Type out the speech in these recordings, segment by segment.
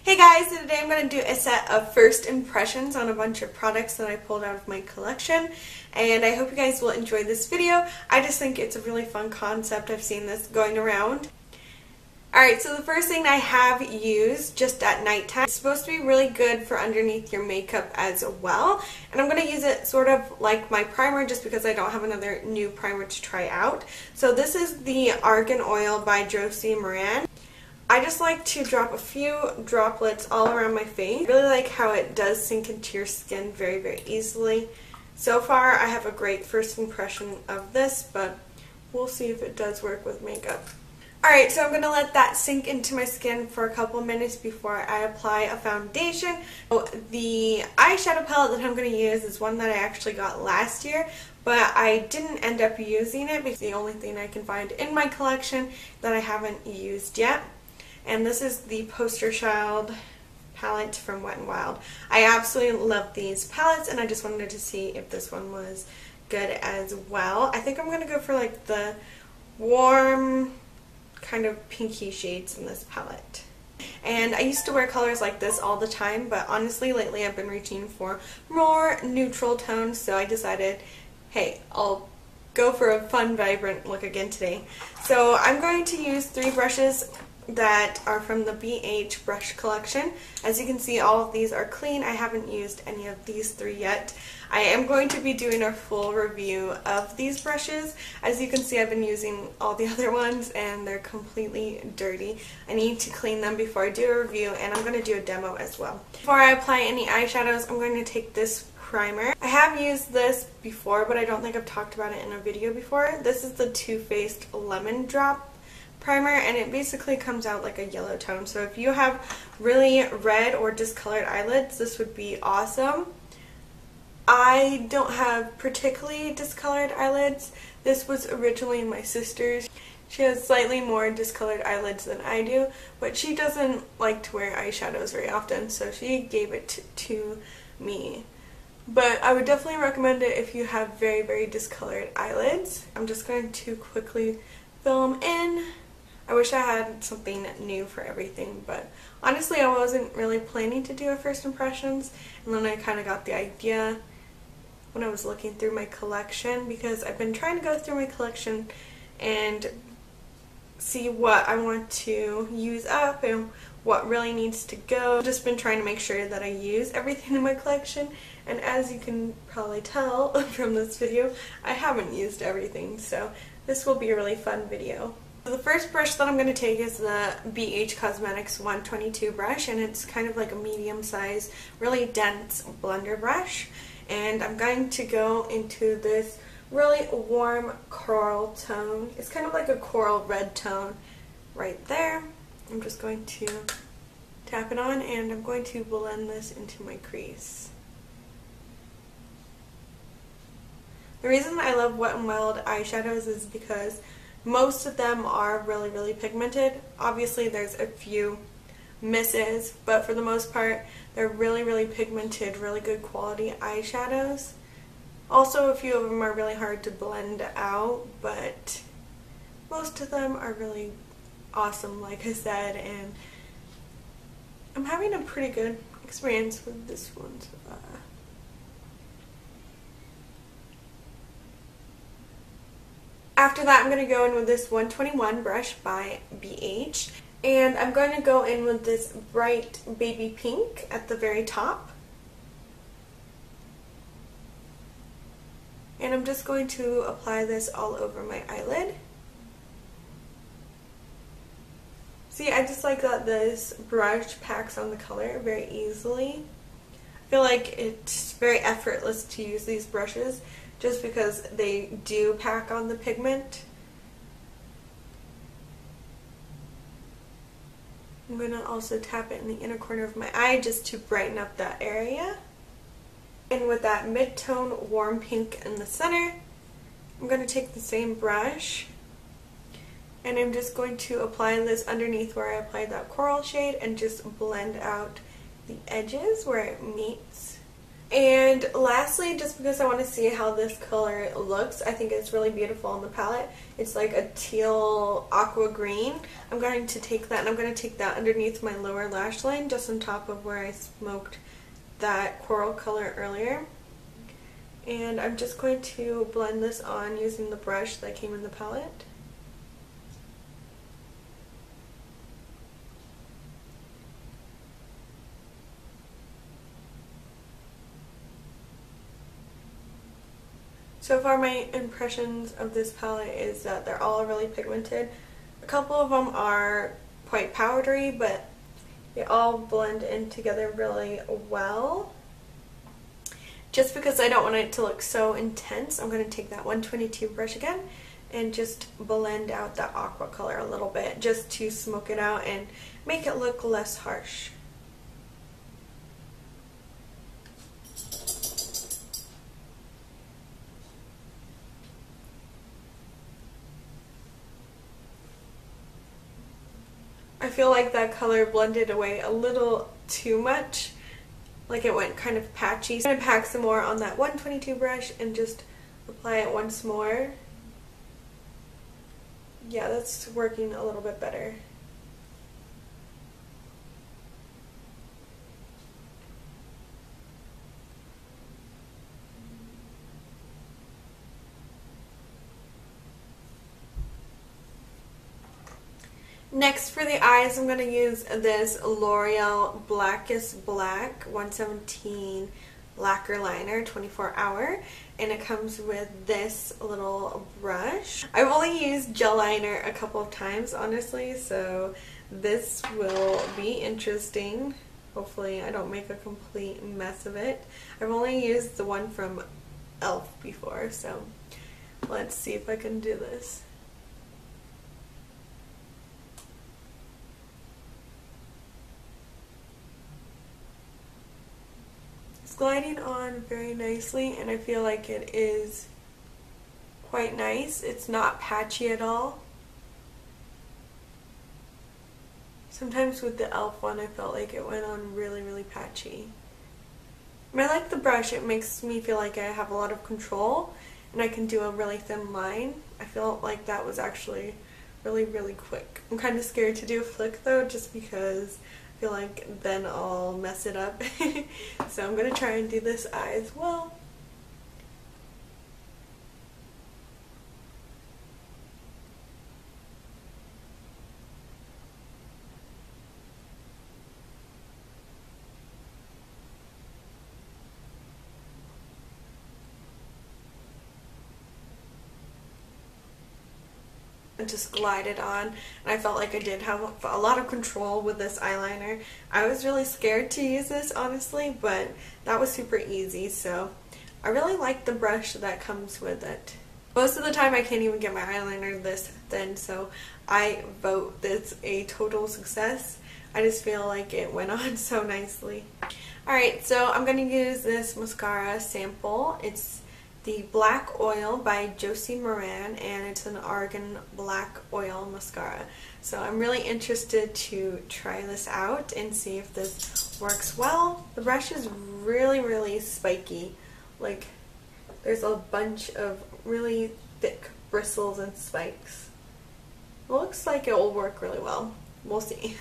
Hey guys, so today I'm going to do a set of first impressions on a bunch of products that I pulled out of my collection, and I hope you guys will enjoy this video. I just think it's a really fun concept. I've seen this going around. Alright, so the first thing I have used just at nighttime, it's supposed to be really good for underneath your makeup as well, and I'm going to use it sort of like my primer just because I don't have another new primer to try out. So this is the Argan Oil by Josie Maran. I just like to drop a few droplets all around my face. I really like how it does sink into your skin very, very easily. So far, I have a great first impression of this, but we'll see if it does work with makeup. Alright, so I'm going to let that sink into my skin for a couple minutes before I apply a foundation. So the eyeshadow palette that I'm going to use is one that I actually got last year, but I didn't end up using it because it's the only thing I can find in my collection that I haven't used yet. And this is the Poster Child palette from WetnWild. I absolutely love these palettes, and I just wanted to see if this one was good as well. I think I'm going to go for like the warm kind of pinky shades in this palette. And I used to wear colors like this all the time, but honestly lately I've been reaching for more neutral tones, so I decided, hey, I'll go for a fun, vibrant look again today. So I'm going to use 3 brushes that are from the BH brush collection. As you can see, all of these are clean. I haven't used any of these 3 yet. I am going to be doing a full review of these brushes. As you can see, I've been using all the other ones and they're completely dirty. I need to clean them before I do a review, and I'm going to do a demo as well. Before I apply any eyeshadows, I'm going to take this primer. I have used this before, but I don't think I've talked about it in a video before. This is the Too Faced Lemon Drop primer, and it basically comes out like a yellow tone. So if you have really red or discolored eyelids, this would be awesome. I don't have particularly discolored eyelids. This was originally my sister's. She has slightly more discolored eyelids than I do, but she doesn't like to wear eyeshadows very often, so she gave it to me. But I would definitely recommend it if you have very, very discolored eyelids. I'm just going to quickly fill them in. I wish I had something new for everything, but honestly I wasn't really planning to do a first impressions, and then I kind of got the idea when I was looking through my collection, because I've been trying to go through my collection and see what I want to use up and what really needs to go. I've just been trying to make sure that I use everything in my collection, and as you can probably tell from this video, I haven't used everything, so this will be a really fun video. So the first brush that I'm going to take is the BH Cosmetics 122 brush, and it's kind of like a medium size, really dense blender brush. And I'm going to go into this really warm coral tone. It's kind of like a coral red tone right there. I'm just going to tap it on, and I'm going to blend this into my crease. The reason I love Wet n Wild eyeshadows is because most of them are really, really pigmented. Obviously there's a few misses, but for the most part they're really, really pigmented, really good quality eyeshadows. Also, a few of them are really hard to blend out, but most of them are really awesome, like I said, and I'm having a pretty good experience with this one so far. After that, I'm going to go in with this 121 brush by BH, and I'm going to go in with this bright baby pink at the very top. And I'm just going to apply this all over my eyelid. See, I just like that this brush packs on the color very easily. I feel like it's very effortless to use these brushes just because they do pack on the pigment. I'm going to also tap it in the inner corner of my eye just to brighten up that area. And with that mid-tone warm pink in the center, I'm going to take the same brush and I'm just going to apply this underneath where I applied that coral shade and just blend out the edges where it meets And lastly, just because I want to see how this color looks, I think it's really beautiful on the palette. It's like a teal aqua green. I'm going to take that and I'm going to take that underneath my lower lash line, just on top of where I smoked that coral color earlier. And I'm just going to blend this on using the brush that came in the palette. So far my impressions of this palette is that they're all really pigmented. A couple of them are quite powdery, but they all blend in together really well. Just because I don't want it to look so intense, I'm going to take that 122 brush again and just blend out that aqua color a little bit, just to smoke it out and make it look less harsh. I feel like that color blended away a little too much, like it went kind of patchy. I'm going to pack some more on that 122 brush and just apply it once more. Yeah, that's working a little bit better. Next for the eyes, I'm going to use this L'Oreal Blackest Black 117 lacquer liner 24 hour, and it comes with this little brush. I've only used gel liner a couple of times, honestly, so this will be interesting. Hopefully I don't make a complete mess of it. I've only used the one from e.l.f. before, so let's see if I can do this. Gliding on very nicely, and I feel like it is quite nice. It's not patchy at all. Sometimes with the e.l.f. one I felt like it went on really patchy. And I like the brush. It makes me feel like I have a lot of control and I can do a really thin line. I feel like that was actually really quick. I'm kind of scared to do a flick though, just because I feel like then I'll mess it up. So I'm going to try and do this eye as well. And just glided on, and I felt like I did have a lot of control with this eyeliner. I was really scared to use this, honestly, but that was super easy, so I really like the brush that comes with it. Most of the time I can't even get my eyeliner this thin, so I vote this a total success. I just feel like it went on so nicely. Alright, so I'm going to use this mascara sample. It's the Black Oil by Josie Maran, and it's an Argan Black Oil Mascara. So I'm really interested to try this out and see if this works well. The brush is really spiky. Like, there's a bunch of really thick bristles and spikes. It looks like it will work really well. We'll see.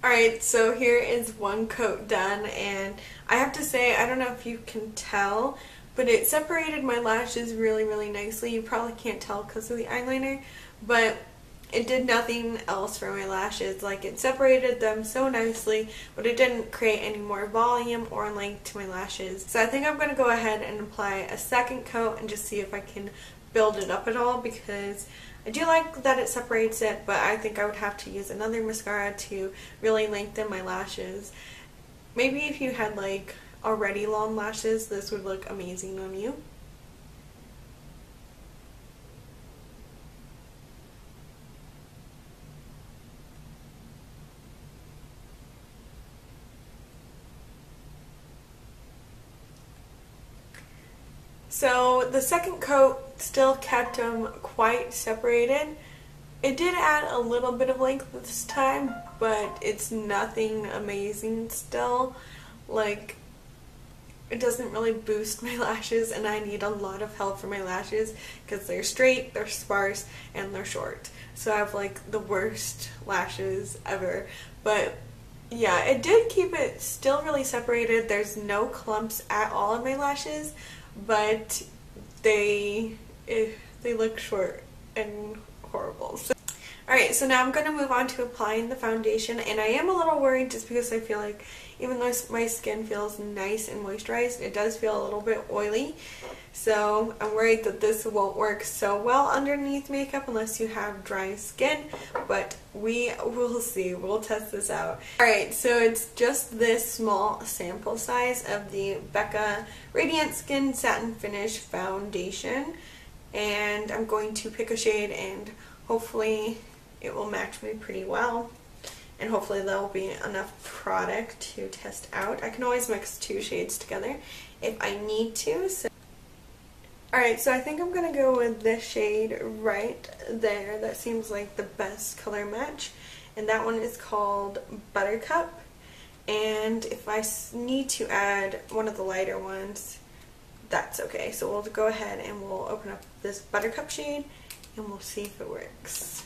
Alright, so here is one coat done, and I have to say, I don't know if you can tell, but it separated my lashes really nicely. You probably can't tell because of the eyeliner, but it did nothing else for my lashes. Like, it separated them so nicely, but it didn't create any more volume or length to my lashes. So I think I'm going to go ahead and apply a second coat and just see if I can build it up at all, because I do like that it separates it, but I think I would have to use another mascara to really lengthen my lashes. Maybe if you had like already long lashes, this would look amazing on you. So the second coat still kept them quite separated. It did add a little bit of length this time, but it's nothing amazing still. Like, it doesn't really boost my lashes, and I need a lot of help for my lashes because they're straight, they're sparse, and they're short. So I have like the worst lashes ever. But yeah, it did keep it still really separated. There's no clumps at all in my lashes, but they look short and horrible. So, alright, so now I'm going to move on to applying the foundation, and I am a little worried just because I feel like even though my skin feels nice and moisturized, it does feel a little bit oily. So I'm worried that this won't work so well underneath makeup unless you have dry skin, but we will see. We'll test this out. Alright, so it's just this small sample size of the Becca Radiant Skin Satin Finish Foundation, and I'm going to pick a shade and hopefully it will match me pretty well. And hopefully there will be enough product to test out. I can always mix two shades together if I need to. So. Alright, so I think I'm going to go with this shade right there. That seems like the best color match. And that one is called Buttercup. And if I need to add one of the lighter ones, that's okay. So we'll go ahead and we'll open up this Buttercup shade and we'll see if it works.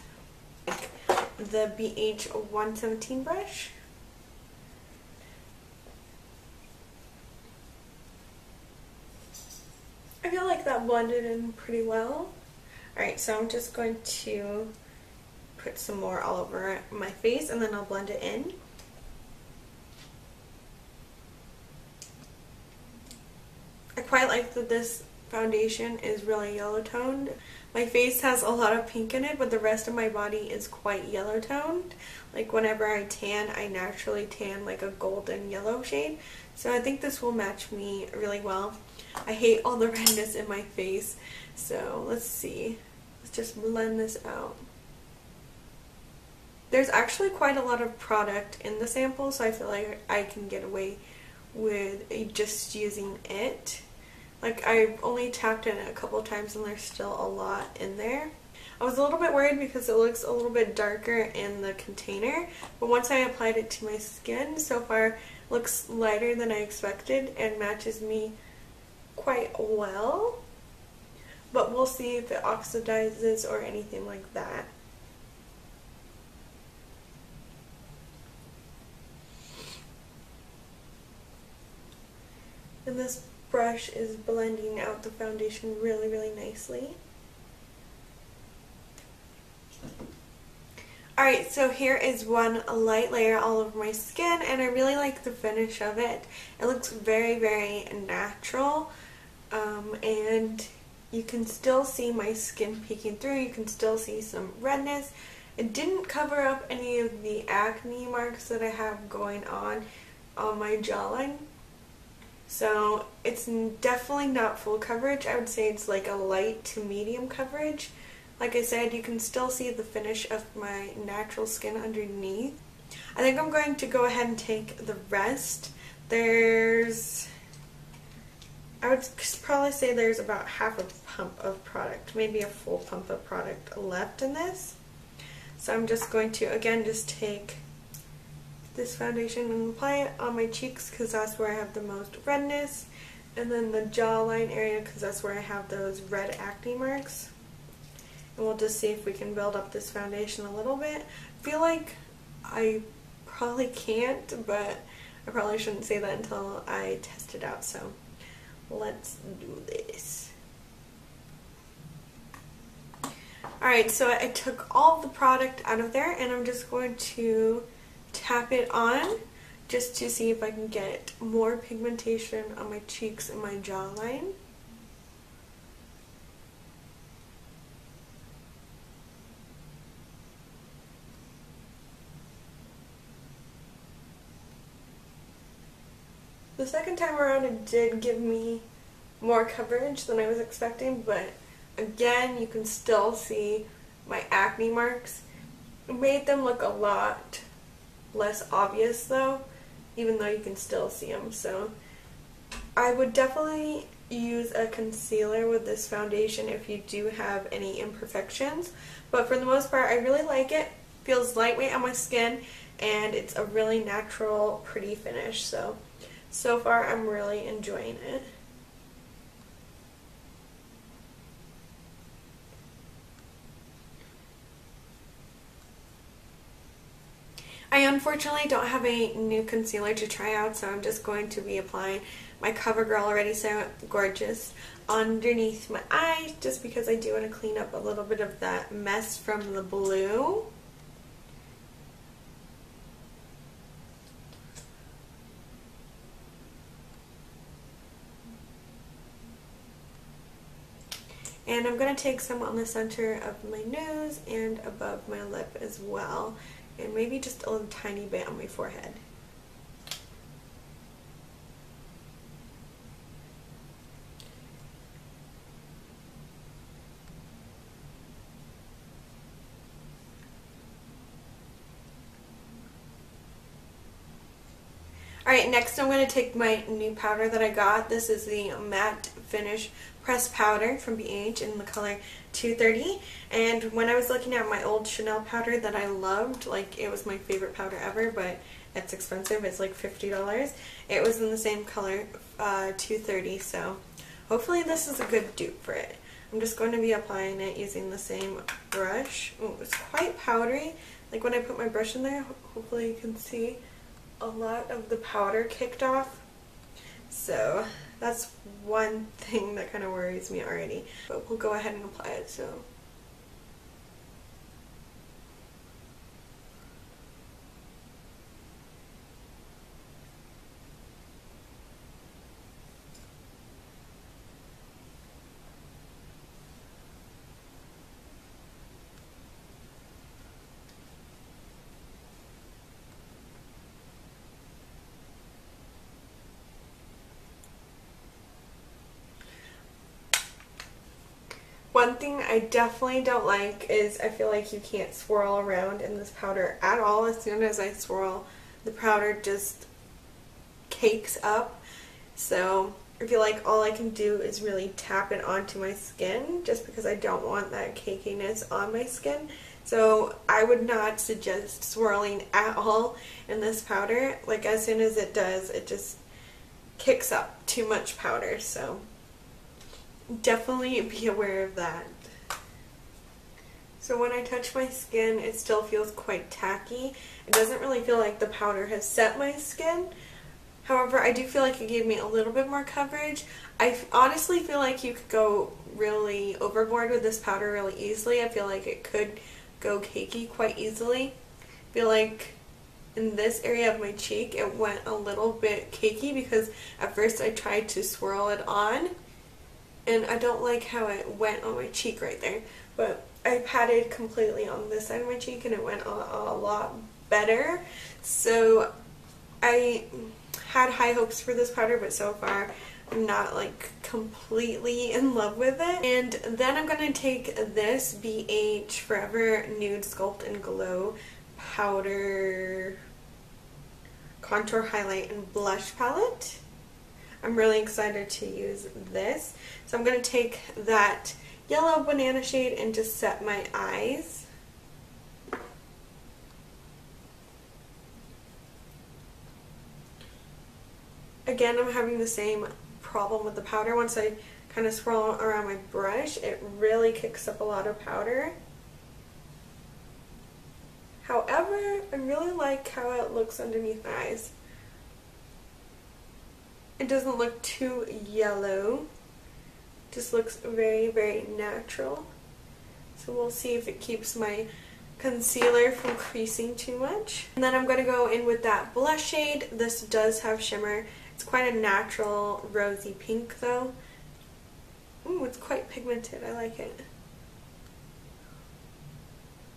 The BH 117 brush. I feel like that blended in pretty well. Alright, so I'm just going to put some more all over my face and then I'll blend it in. I quite like that this foundation is really yellow toned. My face has a lot of pink in it, but the rest of my body is quite yellow toned. Like whenever I tan, I naturally tan like a golden yellow shade. So I think this will match me really well. I hate all the redness in my face. So let's see. Let's just blend this out. There's actually quite a lot of product in the sample, so I feel like I can get away with just using it. Like, I've only tapped in it a couple times and there's still a lot in there. I was a little bit worried because it looks a little bit darker in the container, but once I applied it to my skin, so far it looks lighter than I expected and matches me quite well. But we'll see if it oxidizes or anything like that. And this brush is blending out the foundation really, really nicely. Alright, so here is one light layer all over my skin, and I really like the finish of it. It looks very, very natural, and you can still see my skin peeking through. You can still see some redness. It didn't cover up any of the acne marks that I have going on my jawline. So it's definitely not full coverage. I would say it's like a light to medium coverage. Like I said, you can still see the finish of my natural skin underneath. I think I'm going to go ahead and take the rest. I would probably say there's about half a pump of product, maybe a full pump of product left in this. So I'm just going to, again, just take this foundation and apply it on my cheeks because that's where I have the most redness, and then the jawline area because that's where I have those red acne marks. And we'll just see if we can build up this foundation a little bit. I feel like I probably can't, but I probably shouldn't say that until I test it out, so let's do this. Alright, so I took all the product out of there and I'm just going to tap it on just to see if I can get more pigmentation on my cheeks and my jawline. The second time around it did give me more coverage than I was expecting, but again, you can still see my acne marks. It made them look a lot less obvious though, even though you can still see them. So I would definitely use a concealer with this foundation if you do have any imperfections, but for the most part I really like it. Feels lightweight on my skin and it's a really natural, pretty finish. So far I'm really enjoying it. I unfortunately don't have a new concealer to try out, so I'm just going to be applying my CoverGirl Already So Gorgeous underneath my eyes, just because I do want to clean up a little bit of that mess from the blue. And I'm going to take some on the center of my nose and above my lip as well. And maybe just a little tiny bit on my forehead. Alright, next I'm going to take my new powder that I got. This is the Matte Finish Pressed Powder from BH in the color 230. And when I was looking at my old Chanel powder that I loved, like it was my favorite powder ever, but it's expensive, it's like $50. It was in the same color, 230, so hopefully this is a good dupe for it. I'm just going to be applying it using the same brush. Ooh, it's quite powdery. Like when I put my brush in there, hopefully you can see a lot of the powder kicked off. So that's one thing that kind of worries me already. But we'll go ahead and apply it. So one thing I definitely don't like is I feel like you can't swirl around in this powder at all. As soon as I swirl, the powder just cakes up. So I feel like all I can do is really tap it onto my skin, just because I don't want that cakiness on my skin. So I would not suggest swirling at all in this powder. Like as soon as it does, it just kicks up too much powder. So definitely be aware of that. So when I touch my skin, it still feels quite tacky. It doesn't really feel like the powder has set my skin. However, I do feel like it gave me a little bit more coverage. I honestly feel like you could go really overboard with this powder really easily. I feel like it could go cakey quite easily. I feel like in this area of my cheek, it went a little bit cakey because at first I tried to swirl it on. And I don't like how it went on my cheek right there. But I patted completely on this side of my cheek and it went a lot better. So I had high hopes for this powder, but so far I'm not like completely in love with it. And then I'm going to take this BH Forever Nude Sculpt and Glow Powder Contour Highlight and Blush Palette. I'm really excited to use this. So I'm going to take that yellow banana shade and just set my eyes. Again, I'm having the same problem with the powder. Once I kind of swirl around my brush, it really kicks up a lot of powder. However, I really like how it looks underneath my eyes. It doesn't look too yellow. It just looks very, very natural. So we'll see if it keeps my concealer from creasing too much. And then I'm going to go in with that blush shade. This does have shimmer. It's quite a natural rosy pink though. Ooh, it's quite pigmented. I like it.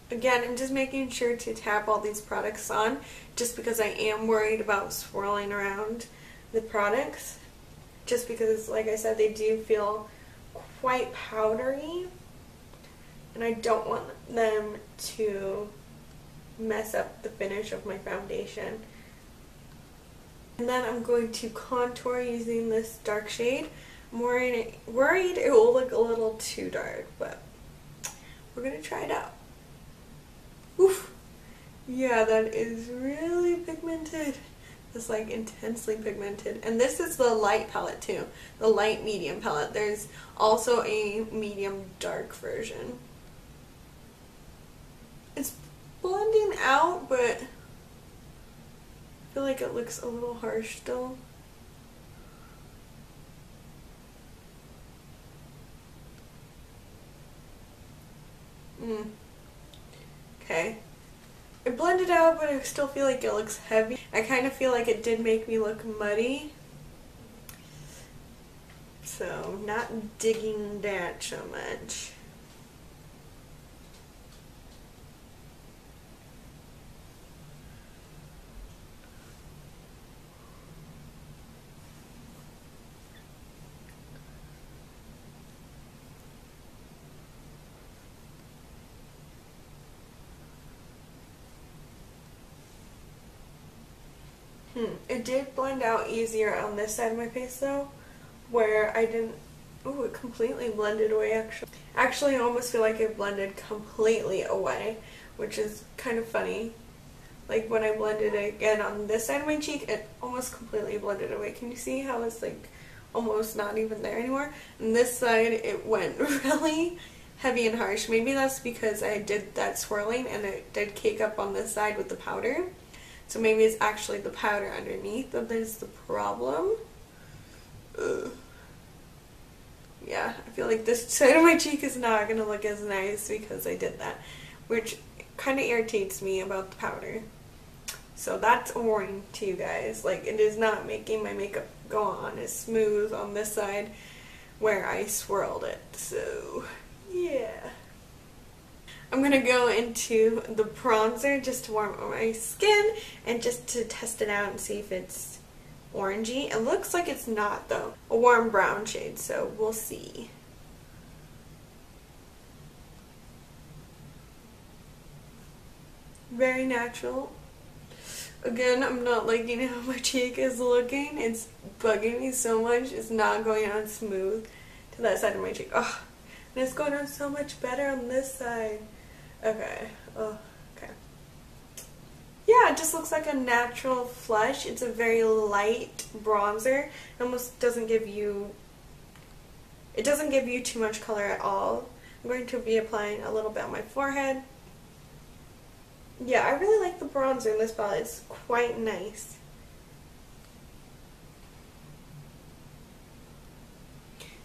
Again, I'm just making sure to tap all these products on just because I am worried about swirling around the products. Just because, like I said, they do feel quite powdery. And I don't want them to mess up the finish of my foundation. And then I'm going to contour using this dark shade. I'm worried it will look a little too dark, but we're going to try it out. Oof. Yeah, that is really pigmented. It's like intensely pigmented. And this is the light palette too. The light medium palette. There's also a medium dark version. It's blending out, but I feel like it looks a little harsh still. Okay. It blended out, but I still feel like it looks heavy. I kind of feel like it did make me look muddy. So, not digging that so much. It did blend out easier on this side of my face though, where I didn't, ooh, it completely blended away actually. Actually, I almost feel like it blended completely away, which is kind of funny. Like when I blended it again on this side of my cheek, it almost completely blended away. Can you see how it's like almost not even there anymore? And this side, it went really heavy and harsh. Maybe that's because I did that swirling and it did cake up on this side with the powder. So maybe it's actually the powder underneath that is the problem. Ugh. Yeah, I feel like this side of my cheek is not going to look as nice because I did that, which kind of irritates me about the powder. So that's a warning to you guys. Like, it is not making my makeup go on as smooth on this side where I swirled it. So, yeah. I'm going to go into the bronzer just to warm up my skin and just to test it out and see if it's orangey. It looks like it's not though. A warm brown shade, so we'll see. Very natural. Again, I'm not liking how my cheek is looking. It's bugging me so much. It's not going on smooth to that side of my cheek. Oh, and it's going on so much better on this side. Okay. Oh, okay. Yeah, it just looks like a natural flush. It's a very light bronzer. It almost doesn't give you, it doesn't give you too much color at all. I'm going to be applying a little bit on my forehead. Yeah, I really like the bronzer in this palette. It's quite nice.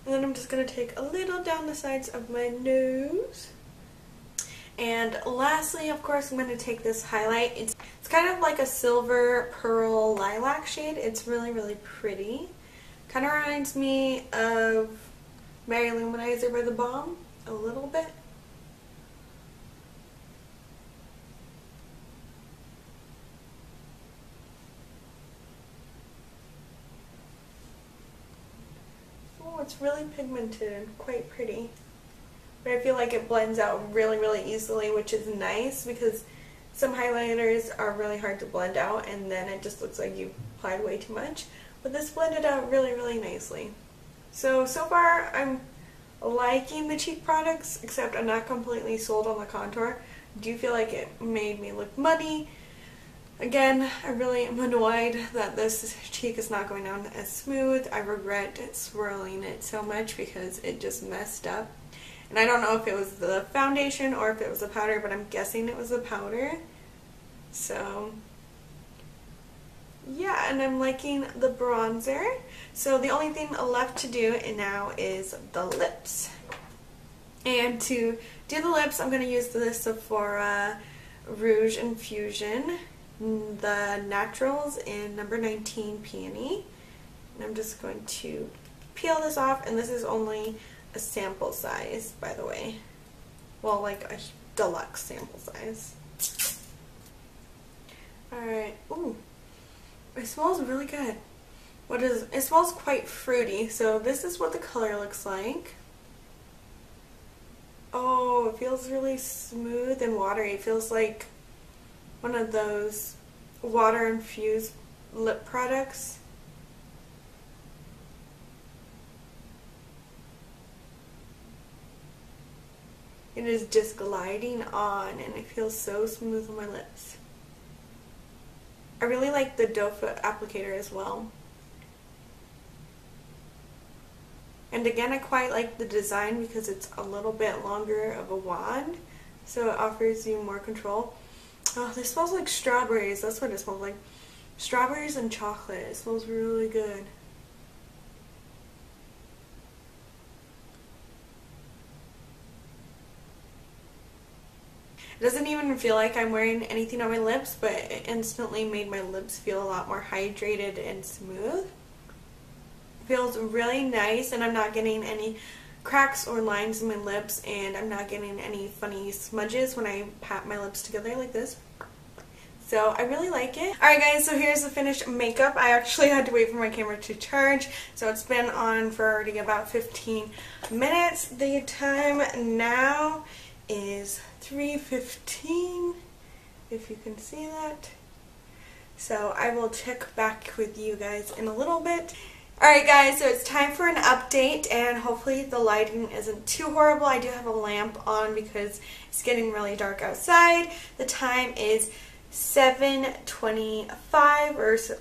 And then I'm just going to take a little down the sides of my nose. And lastly, of course, I'm going to take this highlight. It's kind of like a silver pearl lilac shade. It's really, really pretty. Kind of reminds me of Mary Luminizer by The Balm a little bit. Oh, it's really pigmented and quite pretty. But I feel like it blends out really, really easily, which is nice because some highlighters are really hard to blend out and then it just looks like you applied way too much. But this blended out really, really nicely. So far I'm liking the cheek products, except I'm not completely sold on the contour. I do feel like it made me look muddy. Again, I really am annoyed that this cheek is not going on as smooth. I regret swirling it so much because it just messed up. And I don't know if it was the foundation or if it was the powder, but I'm guessing it was the powder. So, yeah, and I'm liking the bronzer. So the only thing left to do now is the lips. And to do the lips, I'm going to use the Sephora Rouge Infusion, the Naturals in number 19 Peony. And I'm just going to peel this off, and this is only a sample size, by the way. Well, like a deluxe sample size. Alright, ooh, it smells really good. It smells quite fruity, so this is what the color looks like. Oh, it feels really smooth and watery. It feels like one of those water-infused lip products. It is just gliding on, and it feels so smooth on my lips. I really like the doe foot applicator as well. And again, I quite like the design because it's a little bit longer of a wand, so it offers you more control. Oh, this smells like strawberries. That's what it smells like. Strawberries and chocolate. It smells really good. It doesn't even feel like I'm wearing anything on my lips, but it instantly made my lips feel a lot more hydrated and smooth. It feels really nice, and I'm not getting any cracks or lines in my lips, and I'm not getting any funny smudges when I pat my lips together like this. So I really like it. Alright guys, so here's the finished makeup. I actually had to wait for my camera to charge, so it's been on for already about 15 minutes. The time now is 3:15, if you can see that. So I will check back with you guys in a little bit. Alright guys, so it's time for an update, and hopefully the lighting isn't too horrible. I do have a lamp on because it's getting really dark outside. The time is 7:25, or so.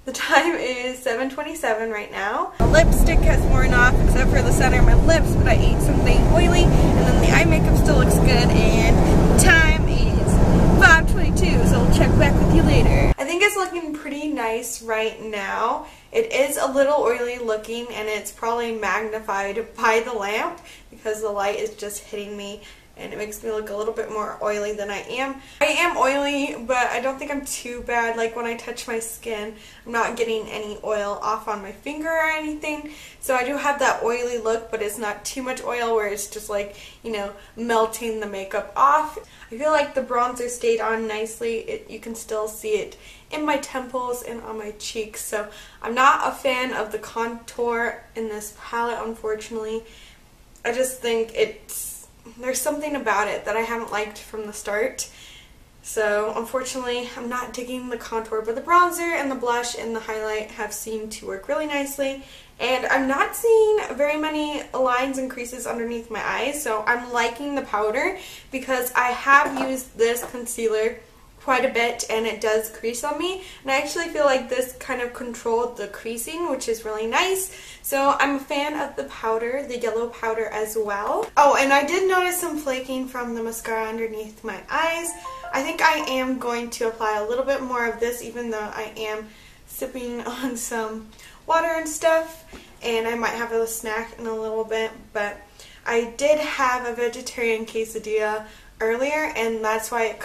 The time is 7:27 right now. The lipstick has worn off except for the center of my lips, but I ate something oily, and then the eye makeup still looks good, and the time is 5:22, so we'll check back with you later. I think it's looking pretty nice right now. It is a little oily looking, and it's probably magnified by the lamp because the light is just hitting me, and it makes me look a little bit more oily than I am. I am oily, but I don't think I'm too bad. Like when I touch my skin, I'm not getting any oil off on my finger or anything. So I do have that oily look, but it's not too much oil where it's just like, you know, melting the makeup off. I feel like the bronzer stayed on nicely. You can still see it in my temples and on my cheeks. So I'm not a fan of the contour in this palette, unfortunately. I just think there's something about it that I haven't liked from the start. So unfortunately, I'm not digging the contour, but the bronzer and the blush and the highlight have seemed to work really nicely. And I'm not seeing very many lines and creases underneath my eyes, so I'm liking the powder because I have used this concealer quite a bit and it does crease on me, and I actually feel like this kind of controlled the creasing, which is really nice. So I'm a fan of the powder, the yellow powder as well. Oh, and I did notice some flaking from the mascara underneath my eyes. I think I am going to apply a little bit more of this, even though I am sipping on some water and stuff, and I might have a snack in a little bit, but I did have a vegetarian quesadilla earlier, and that's why it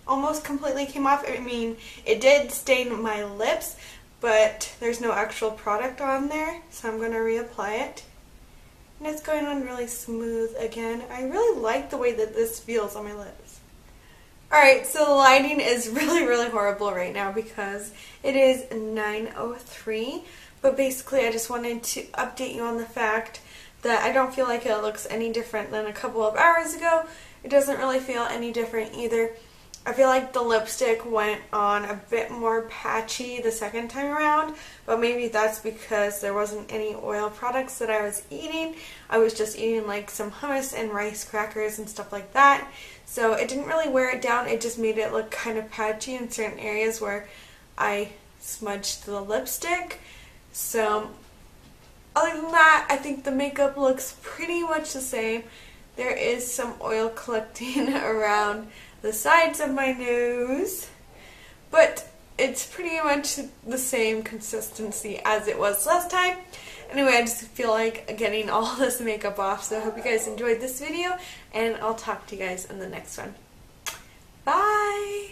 almost completely came off. I mean, it did stain my lips, but there's no actual product on there, so I'm going to reapply it. And it's going on really smooth again. I really like the way that this feels on my lips. Alright, so the lighting is really horrible right now because it is 9:03, but basically I just wanted to update you on the fact that I don't feel like it looks any different than a couple of hours ago. It doesn't really feel any different either. I feel like the lipstick went on a bit more patchy the second time around, but maybe that's because there wasn't any oil products that I was eating. I was just eating like some hummus and rice crackers and stuff like that. So it didn't really wear it down, it just made it look kind of patchy in certain areas where I smudged the lipstick. So other than that, I think the makeup looks pretty much the same. There is some oil collecting around the sides of my nose, but it's pretty much the same consistency as it was last time. Anyway, I just feel like getting all this makeup off, so I hope you guys enjoyed this video, and I'll talk to you guys in the next one. Bye!